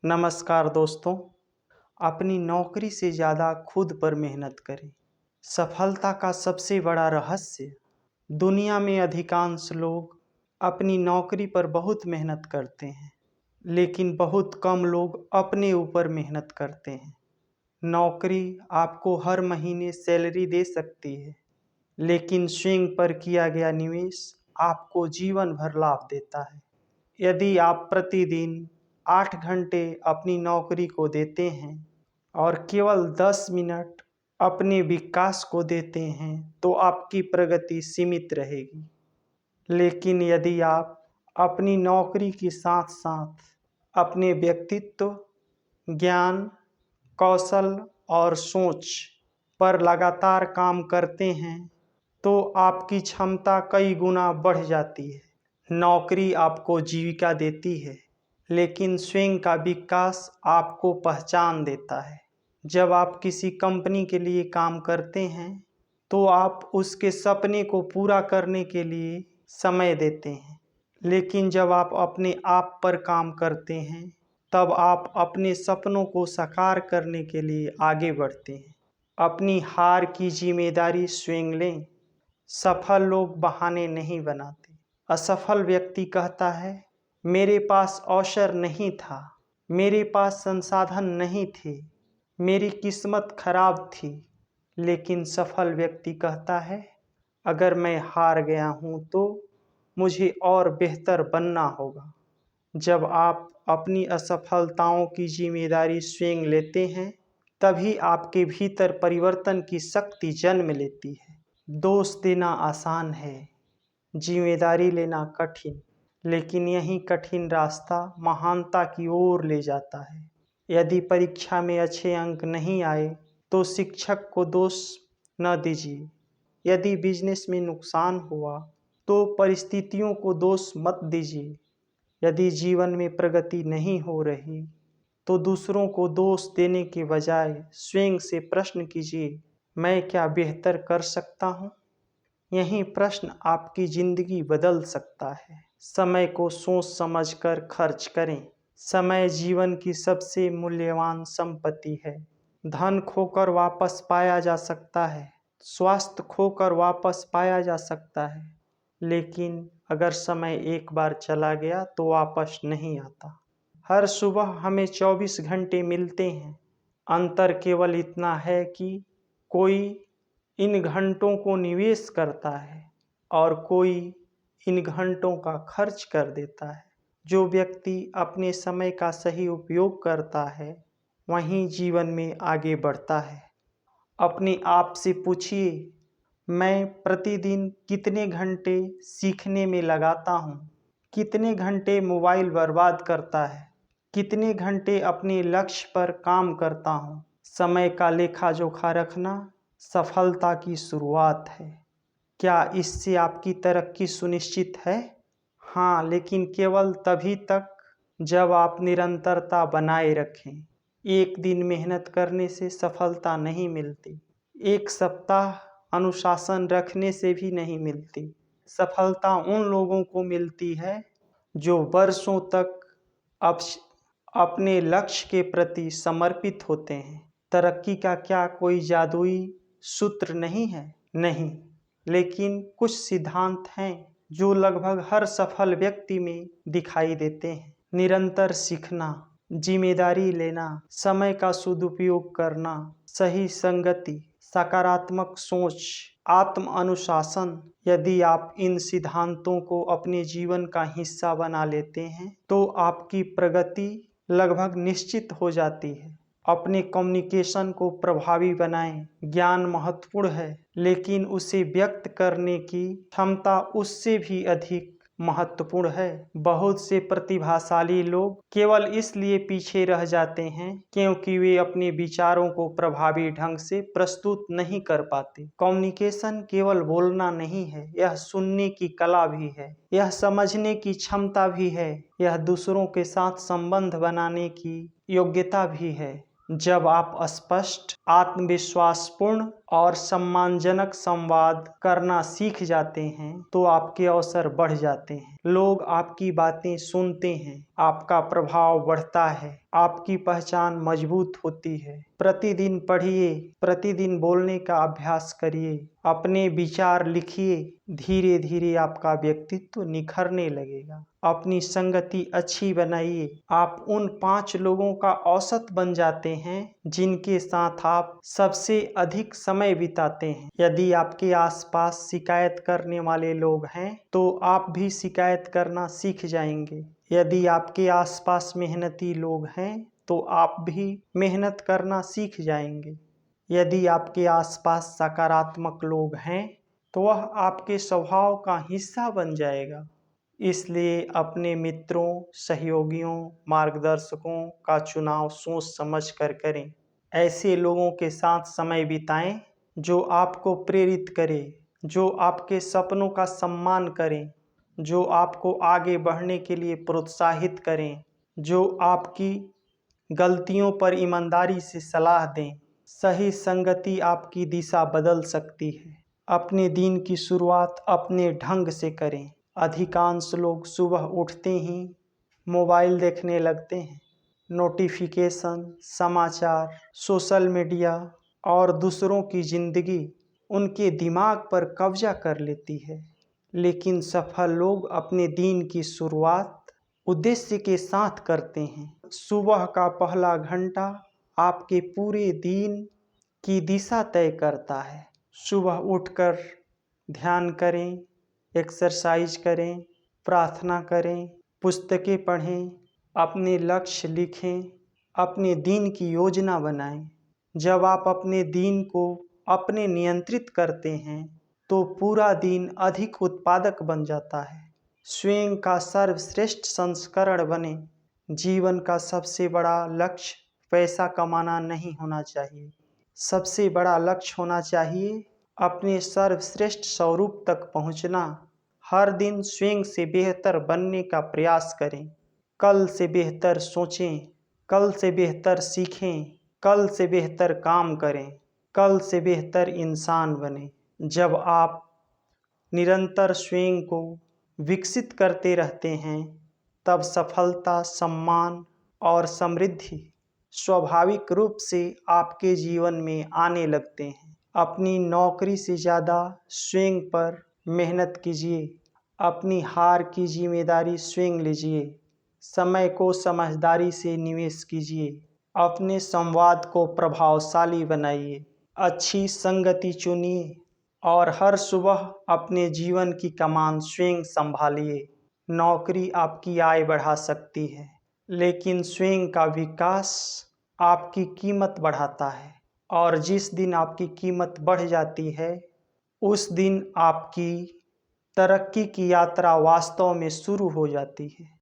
नमस्कार दोस्तों। अपनी नौकरी से ज़्यादा खुद पर मेहनत करें। सफलता का सबसे बड़ा रहस्य, दुनिया में अधिकांश लोग अपनी नौकरी पर बहुत मेहनत करते हैं, लेकिन बहुत कम लोग अपने ऊपर मेहनत करते हैं। नौकरी आपको हर महीने सैलरी दे सकती है, लेकिन स्वयं पर किया गया निवेश आपको जीवन भर लाभ देता है। यदि आप प्रतिदिन 8 घंटे अपनी नौकरी को देते हैं और केवल 10 मिनट अपने विकास को देते हैं तो आपकी प्रगति सीमित रहेगी। लेकिन यदि आप अपनी नौकरी के साथ साथ अपने व्यक्तित्व, ज्ञान, कौशल और सोच पर लगातार काम करते हैं तो आपकी क्षमता कई गुना बढ़ जाती है। नौकरी आपको जीविका देती है, लेकिन स्वयं का विकास आपको पहचान देता है। जब आप किसी कंपनी के लिए काम करते हैं तो आप उसके सपने को पूरा करने के लिए समय देते हैं, लेकिन जब आप अपने आप पर काम करते हैं तब आप अपने सपनों को साकार करने के लिए आगे बढ़ते हैं। अपनी हार की जिम्मेदारी स्वयं लें। सफल लोग बहाने नहीं बनाते। असफल व्यक्ति कहता है, मेरे पास अवसर नहीं था, मेरे पास संसाधन नहीं थे, मेरी किस्मत खराब थी। लेकिन सफल व्यक्ति कहता है, अगर मैं हार गया हूँ तो मुझे और बेहतर बनना होगा। जब आप अपनी असफलताओं की जिम्मेदारी स्वयं लेते हैं तभी आपके भीतर परिवर्तन की शक्ति जन्म लेती है। दोष देना आसान है, जिम्मेदारी लेना कठिन, लेकिन यही कठिन रास्ता महानता की ओर ले जाता है। यदि परीक्षा में अच्छे अंक नहीं आए तो शिक्षक को दोष न दीजिए। यदि बिजनेस में नुकसान हुआ तो परिस्थितियों को दोष मत दीजिए। यदि जीवन में प्रगति नहीं हो रही तो दूसरों को दोष देने के बजाय स्वयं से प्रश्न कीजिए, मैं क्या बेहतर कर सकता हूँ? यही प्रश्न आपकी जिंदगी बदल सकता है। समय को सोच समझकर खर्च करें। समय जीवन की सबसे मूल्यवान संपत्ति है। धन खोकर वापस पाया जा सकता है, स्वास्थ्य खोकर वापस पाया जा सकता है, लेकिन अगर समय एक बार चला गया तो वापस नहीं आता। हर सुबह हमें 24 घंटे मिलते हैं। अंतर केवल इतना है कि कोई इन घंटों को निवेश करता है और कोई इन घंटों का खर्च कर देता है। जो व्यक्ति अपने समय का सही उपयोग करता है वहीं जीवन में आगे बढ़ता है। अपने आप से पूछिए, मैं प्रतिदिन कितने घंटे सीखने में लगाता हूँ? कितने घंटे मोबाइल बर्बाद करता है? कितने घंटे अपने लक्ष्य पर काम करता हूँ? समय का लेखा जोखा रखना सफलता की शुरुआत है। क्या इससे आपकी तरक्की सुनिश्चित है? हाँ, लेकिन केवल तभी तक जब आप निरंतरता बनाए रखें। एक दिन मेहनत करने से सफलता नहीं मिलती, एक सप्ताह अनुशासन रखने से भी नहीं मिलती। सफलता उन लोगों को मिलती है जो वर्षों तक अपने लक्ष्य के प्रति समर्पित होते हैं। तरक्की का क्या कोई जादुई सूत्र नहीं है? नहीं, लेकिन कुछ सिद्धांत हैं जो लगभग हर सफल व्यक्ति में दिखाई देते हैं। निरंतर सीखना, जिम्मेदारी लेना, समय का सदुपयोग करना, सही संगति, सकारात्मक सोच, आत्म अनुशासन। यदि आप इन सिद्धांतों को अपने जीवन का हिस्सा बना लेते हैं तो आपकी प्रगति लगभग निश्चित हो जाती है। अपने कम्युनिकेशन को प्रभावी बनाएं। ज्ञान महत्वपूर्ण है, लेकिन उसे व्यक्त करने की क्षमता उससे भी अधिक महत्वपूर्ण है। बहुत से प्रतिभाशाली लोग केवल इसलिए पीछे रह जाते हैं क्योंकि वे अपने विचारों को प्रभावी ढंग से प्रस्तुत नहीं कर पाते। कम्युनिकेशन केवल बोलना नहीं है, यह सुनने की कला भी है, यह समझने की क्षमता भी है, यह दूसरों के साथ संबंध बनाने की योग्यता भी है। जब आप स्पष्ट, आत्मविश्वासपूर्ण और सम्मानजनक संवाद करना सीख जाते हैं तो आपके अवसर बढ़ जाते हैं। लोग आपकी बातें सुनते हैं आपका प्रभाव बढ़ता है, आपकी पहचान मजबूत होती है। प्रतिदिन पढ़िए, प्रतिदिन बोलने का अभ्यास करिए, अपने विचार लिखिए, धीरे धीरे आपका व्यक्तित्व निखरने लगेगा। अपनी संगति अच्छी बनाइए। आप उन 5 लोगों का औसत बन जाते हैं जिनके साथ आप सबसे अधिक समय बिताते हैं। यदि आपके आसपास शिकायत करने वाले लोग हैं तो आप भी शिकायत करना सीख जाएंगे। यदि आपके आसपास मेहनती लोग हैं तो आप भी मेहनत करना सीख जाएंगे। यदि आपके आसपास सकारात्मक लोग हैं तो वह आपके स्वभाव का हिस्सा बन जाएगा। इसलिए अपने मित्रों, सहयोगियों, मार्गदर्शकों का चुनाव सोच समझ कर करें। ऐसे लोगों के साथ समय बिताएं जो आपको प्रेरित करें, जो आपके सपनों का सम्मान करें, जो आपको आगे बढ़ने के लिए प्रोत्साहित करें, जो आपकी गलतियों पर ईमानदारी से सलाह दें। सही संगति आपकी दिशा बदल सकती है। अपने दिन की शुरुआत अपने ढंग से करें। अधिकांश लोग सुबह उठते ही मोबाइल देखने लगते हैं। नोटिफिकेशन, समाचार, सोशल मीडिया और दूसरों की ज़िंदगी उनके दिमाग पर कब्जा कर लेती है। लेकिन सफल लोग अपने दिन की शुरुआत उद्देश्य के साथ करते हैं। सुबह का पहला घंटा आपके पूरे दिन की दिशा तय करता है। सुबह उठकर ध्यान करें, एक्सरसाइज करें, प्रार्थना करें, पुस्तकें पढ़ें, अपने लक्ष्य लिखें, अपने दिन की योजना बनाएं। जब आप अपने दिन को अपने नियंत्रित करते हैं तो पूरा दिन अधिक उत्पादक बन जाता है। स्वयं का सर्वश्रेष्ठ संस्करण बने। जीवन का सबसे बड़ा लक्ष्य पैसा कमाना नहीं होना चाहिए। सबसे बड़ा लक्ष्य होना चाहिए अपने सर्वश्रेष्ठ स्वरूप तक पहुंचना। हर दिन स्वयं से बेहतर बनने का प्रयास करें। कल से बेहतर सोचें, कल से बेहतर सीखें, कल से बेहतर काम करें, कल से बेहतर इंसान बने। जब आप निरंतर स्वयं को विकसित करते रहते हैं तब सफलता, सम्मान और समृद्धि स्वाभाविक रूप से आपके जीवन में आने लगते हैं। अपनी नौकरी से ज़्यादा स्वयं पर मेहनत कीजिए। अपनी हार की जिम्मेदारी स्वयं लीजिए। समय को समझदारी से निवेश कीजिए। अपने संवाद को प्रभावशाली बनाइए। अच्छी संगति चुनिए और हर सुबह अपने जीवन की कमान स्वयं संभालिए। नौकरी आपकी आय बढ़ा सकती है, लेकिन स्वयं का विकास आपकी कीमत बढ़ाता है। और जिस दिन आपकी कीमत बढ़ जाती है उस दिन आपकी तरक्की की यात्रा वास्तव में शुरू हो जाती है।